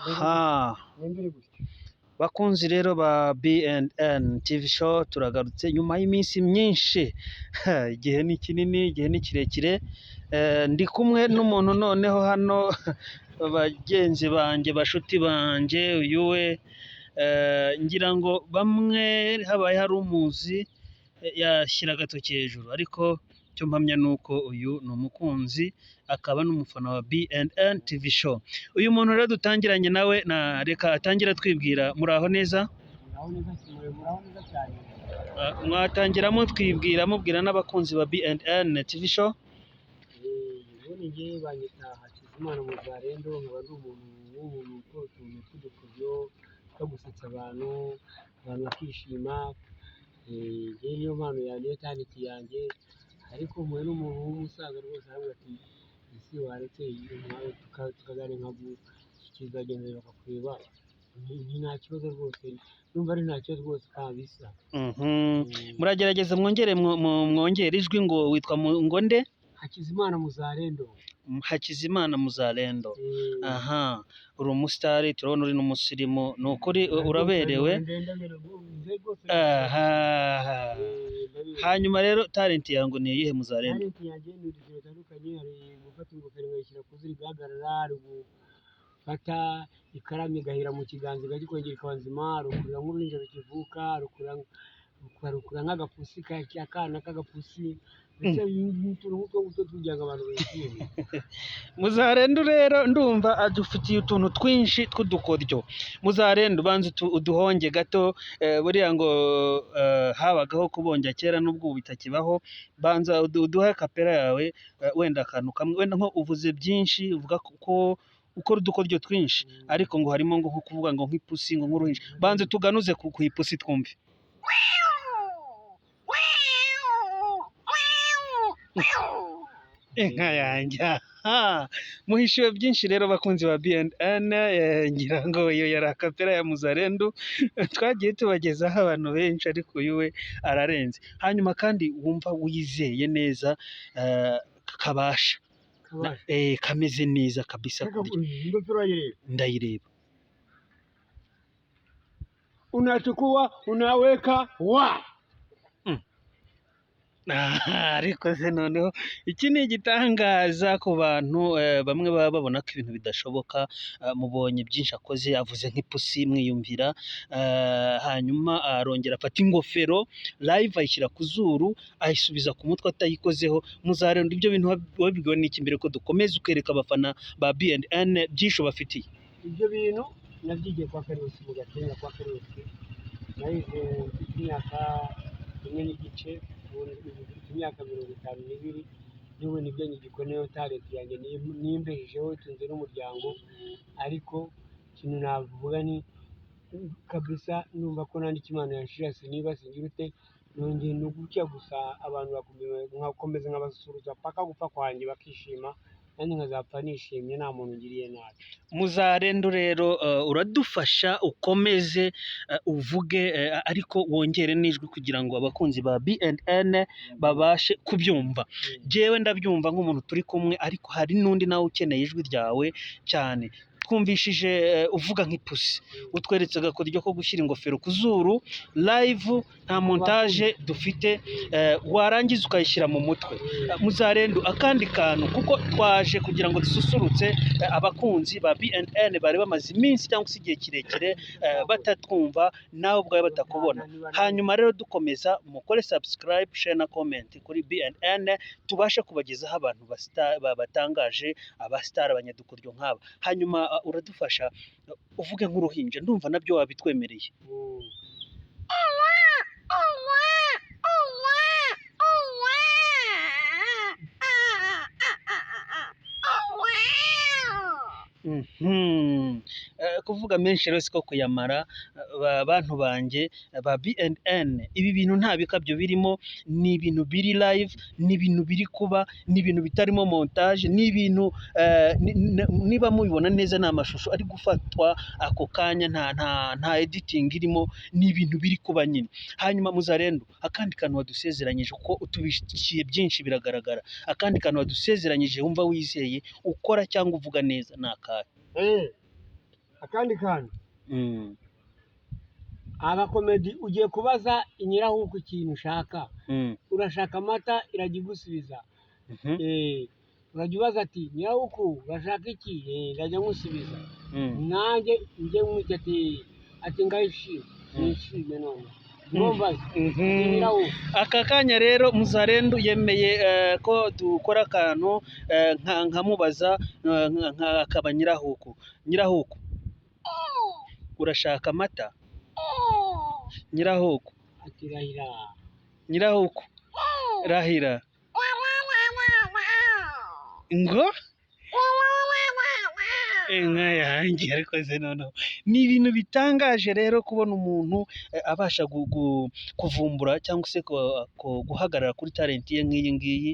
aha bakunzi rero ba B&N TV show turagarutse nyuma y'iminsi myinshi igihe ni kinini igihe ni kirekire ndi kumwe n'umuntu noneho hano bagenzi banjye bashuti banjye uyu we ngira ngo bamwe habaye hari umuzi yashyira agatoki hejuru ariko cyo mpamya nuko uyu ni umukunzi akaba n'umufana wa B&N TV show. Uyu muntu rero dutangiranye nawe na reka atangira twibwira muraho neza mwatangiramo twibwira mubwira n'abakunzi ba B&N TV show. Ubundi ngiye banyita Hakizimana Muzarendo nkaba ndi umuntu ukora utuntu tw'udukoryo two gusetsa abantu bakishima ngewe niyo mpano yanjye talent yanjye ariko mwe n'umuntu w'umusaza rwose aravuga ati isi waretse nawe tukagane kizagenda bakakureba nta kibazo rwose numva ari nta kibazo rwose kabisa. Muragerageza mwongere ijwi ngo witwa ngo nde? Hakizimana Muzarendo. Hakizimana Muzarendo. Aha, uri umusitari turabona uri n'umusirimu ni ukuri uraberewe. Aha, hanyuma rero talent yangu ni iyihe Muzarendo? Talent yanjye ni udukino dutandukanye, hari gufata ingofero nkayishyira ku zuru igahagarara, hari gufata ikaramu igahira mu kiganza igakongera ikaba nzima, hari ukurira nk'uruhinja rukivuka, rukurira nk'agapusi akana k'agapusi. Muzarendo rero ndumva adufitiye utuntu twinshi tw'udukoryo. Muzarendo banza uduhonge gato buriya ngo habagaho kubonja kera n'ubwo ubu bitakibaho, banza uduhe kapera yawe wenda akantu kamwe wenda nko uvuze byinshi uvuga ko ukora udukoryo twinshi ariko ngo harimo ngo kuvuga ngo nk'ipusi ngo nk'uruhinja, banza tuganuze ku ipusi twumve. Inka yanjye muhishiwe byinshi rero bakunzi ba B&N ngira ngo iyo yari akapera ya Muzarendo twagiye tubagezaho abantu benshi ariko uyu we ararenze. Hanyuma kandi wumva wizeye neza kabasha kameze neza kabisa ndayireba unachukua unaweka ariko se noneho iki ni igitangaza ku bantu bamwe baba babona ko ibintu bidashoboka. Mubonye byinshi akoze, avuze nk'ipusi mwiyumvira, hanyuma arongera afata ingofero live ayishyira ku zuru ayisubiza ku mutwe atayikozeho. Muzarendo ibyo bintu wabibwiwe n'iki mbere ko dukomeza ukereka abafana ba B&N byinshi bafitiye? Ibyo bintu nabyigiye kwa Karusi mu Gatenga kwa Karusi, nayize imyaka 1 n'igice imyaka 52 n'ubu nibyo ngikoneye talent yanjye nimbejeho tunze n'umuryango. Ariko ikintu navuga ni kabisa numva ko nandi kimana yashira siniba singirute nongeye no gucya gusa abantu bakomeza nkabasuruza paka gupfa kwanjye bakishima kandi nkazapfa nishimye nta muntu ngiriye nabi. Muzarendo rero uradufasha ukomeze uvuge ariko wongere n'ijwi kugira ngo abakunzi ba B&N babashe kubyumva. Jewe ndabyumva nk'umuntu turi kumwe ariko hari n'undi nawe ukeneye ijwi ryawe cyane. Twumvishije uvuga nk'ipusi, utweretse agakoryo ko gushyira ingofero ku zuru live nta montage dufite, warangiza ukayishyira mu mutwe. Muzarendo akandi kantu kuko twaje kugira ngo dususurutse abakunzi ba B&N bari bamaze iminsi cyangwa se igihe kirekire batatwumva nawe ubwawe batakubona. Hanyuma rero dukomeza mukore subscribe, share na comment kuri B&N tubashe kubagezaho abantu batangaje, abastar abanyadukoryo nk'aba. Hanyuma uradufasha uvuge nk'uruhinja, ndumva nabyo wabitwemereye. Kuvuga menshi rero siko kuyamara. Bantu banjye ba B&N ibi bintu nta bikabyo birimo, ni ibintu biri live, ni ibintu biri kuba, ni ibintu bitarimo montage, ni ibintu niba mubibona neza ni amashusho ari gufatwa ako kanya nta editing irimo, ni ibintu biri kuba nyine. Hanyuma Muzarendo akandi kantu wadusezeranyije uko utubishiye byinshi biragaragara, akandi kantu wadusezeranyije wumva wizeye ukora cyangwa uvuga neza naka akandi kantu Mm. agakomedi ugiye kubaza inyirahuku ikintu ushaka, Mm. urashaka amata irajya igusubiza. Mhm. Urajya ubaza ati nyirahuku urashaka iki, ndajya nkusubiza. Mm. nanjye njye nkwite ati ngayishime, nishime none ngombaze ati nyirahuku. Aka kanya rero Muzalendo yemeye ko dukora akantu nkamubaza akaba nyirahuku. Nyirahuku, urashaka amata? Nyirahuku, ati rahira. nyirahuku, rahira. Ngo inka yanjye ariko se noneho ni ibintu bitangaje rero kubona umuntu abasha kuvumbura cyangwa se guhagarara kuri talenti ye nk'iyi ngiyi,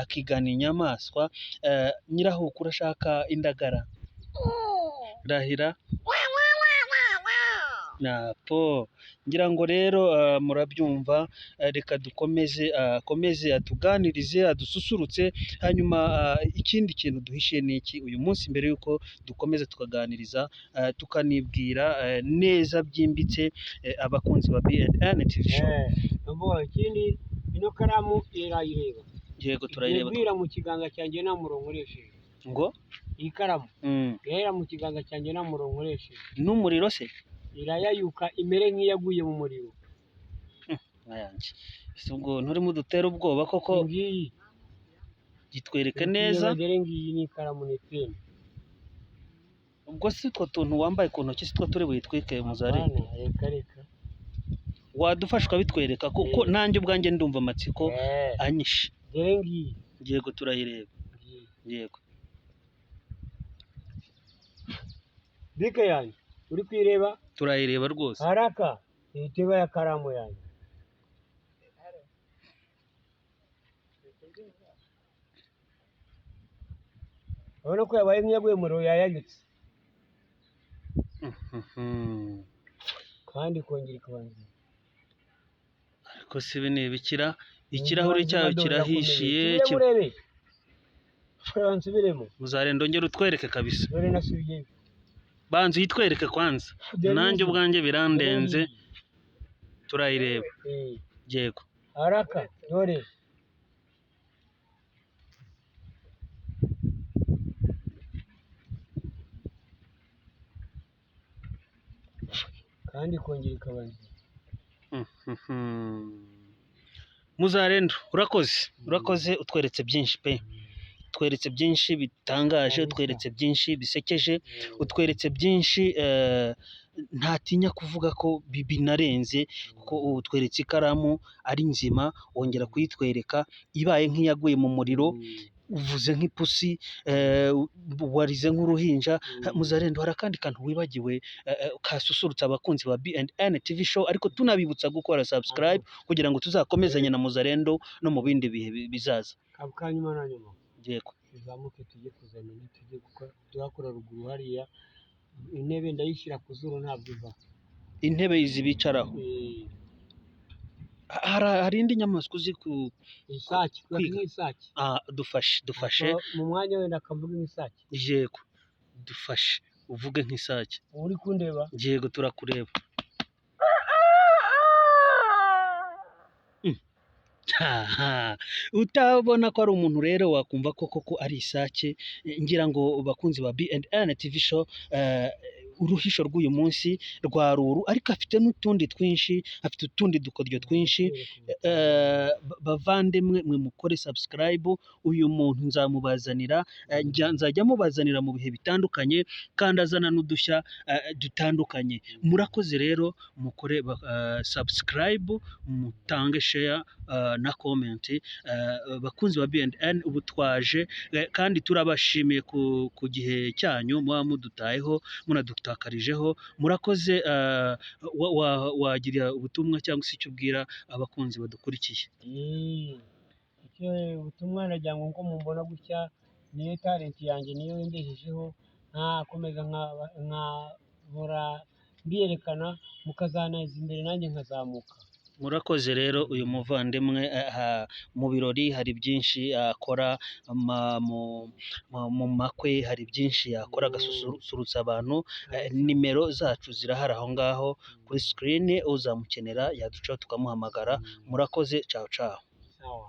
akigana inyamaswa. Nyirahuku, urashaka indagara? Rahira. Napo ngira ngo rero murabyumva. Reka dukomeze, akomeze atuganirize, adususurutse. Hanyuma ikindi kintu duhishiye ni iki uyu munsi, mbere y'uko dukomeza tukaganiriza tukanibwira neza byimbitse abakunzi ba B&N TV show. Ikindi, ino karamu irayireba. Yego turayireba. Ibwira mu kiganza cyanjye nta murongo nkoresheje. Ngo iyi karamu irahera mu kiganza cyanjye nta murongo nkoresheje. n'umuriro se irayayuka imere nk'iyaguye mu muriro. Ayanjye ese ubwo nturimo dutera ubwoba koko? Ngiyi gitwereke neza. Ngiyi ni ikaramu, ni peni. Ubwo si utwo tuntu wambaye ku ntoki si two turi buyitwike Muzalendo? Reka reka, wadufasha ukabitwereka kuko nanjye ubwanjye ndumva amatsiko anyishe. dore ngiyi. Yego turayireba. Yego bike yanjye uri kwireba? turayireba rwose. haraka iteba ya karamu yanjye. urabona ko yabaye nk'iyaguye mu muriro, yayayutse kandi kongera ikabanza. ariko si ibi ni ibikira, ikirahuri cyayo kirahishiye. nsubiremo Muzalendo ngera utwereke kabisa. dore nasubiyeyo. banza uyitwereke kwanza, nanjye ubwanjye birandenze. turayireba. Yego haraka dore. kandi kongera ikabanza. Muzalendo urakoze, utweretse byinshi pe, utweretse byinshi bitangaje, utweretse byinshi bisekeje, utweretse byinshi ntatinya kuvuga ko binarenze, kuko utweretse ikaramu ari nzima, wongera kuyitwereka ibaye nk'iyaguye mu muriro, uvuze nk'ipusi, warize nk'uruhinja. Muzalendo, hari akandi kantu wibagiwe kasusurutsa abakunzi ba B&N TV show, ariko tunabibutsa gukora subscribe kugira ngo tuzakomezanye na Muzalendo no mu bindi bihe bizaza. kanyuma na nyuma Yego tuzamuke tujye kuzana tujye gukora, tuhakora ruguru hariya. Intebe ndayishyira ku zuru ntabwo iva. intebe izi bicaraho. hari indi nyamaswa uzi isake, nk'isake. dufashe mu mwanya wenda akavuga nk'isake. yego dufashe uvuge nk'isake. uri kundeba? yego turakureba. utabona ko ari umuntu rero wakumva ko koko ari isake. ngira ngo bakunzi ba B&N TV show, uruhisho rw'uyu munsi rwa ruru, ariko afite n'utundi twinshi, afite utundi dukoryo twinshi. bavandimwe mwe mukore subscribe, uyu muntu nzamubazanira, nzajya mubazanira mu bihe bitandukanye kandi azana n'udushya dutandukanye. Murakoze rero, mukore subscribe, mutange share na comment. bakunzi ba B&N, ubu twaje kandi turabashimiye ku gihe cyanyu muba mudutayeho munadutakarijeho. Murakoze. wagira ubutumwa cyangwa se icyo ubwira abakunzi badukurikiye? ubutumwa nagira ngo mumbona gutya, niyo talenti yanjye, niyo ngejejeho, nkakomeza nkahora mbiyerekana, mukazaneza imbere nanjye nkazamuka. murakoze rero uyu muvandimwe mu birori hari byinshi akora mu makwe hari byinshi yakora agasusurutsa abantu nimero zacu zirahari aho ngaho kuri sikirini uzamukenera yaducaho tukamuhamagara murakoze cawo cawo sawa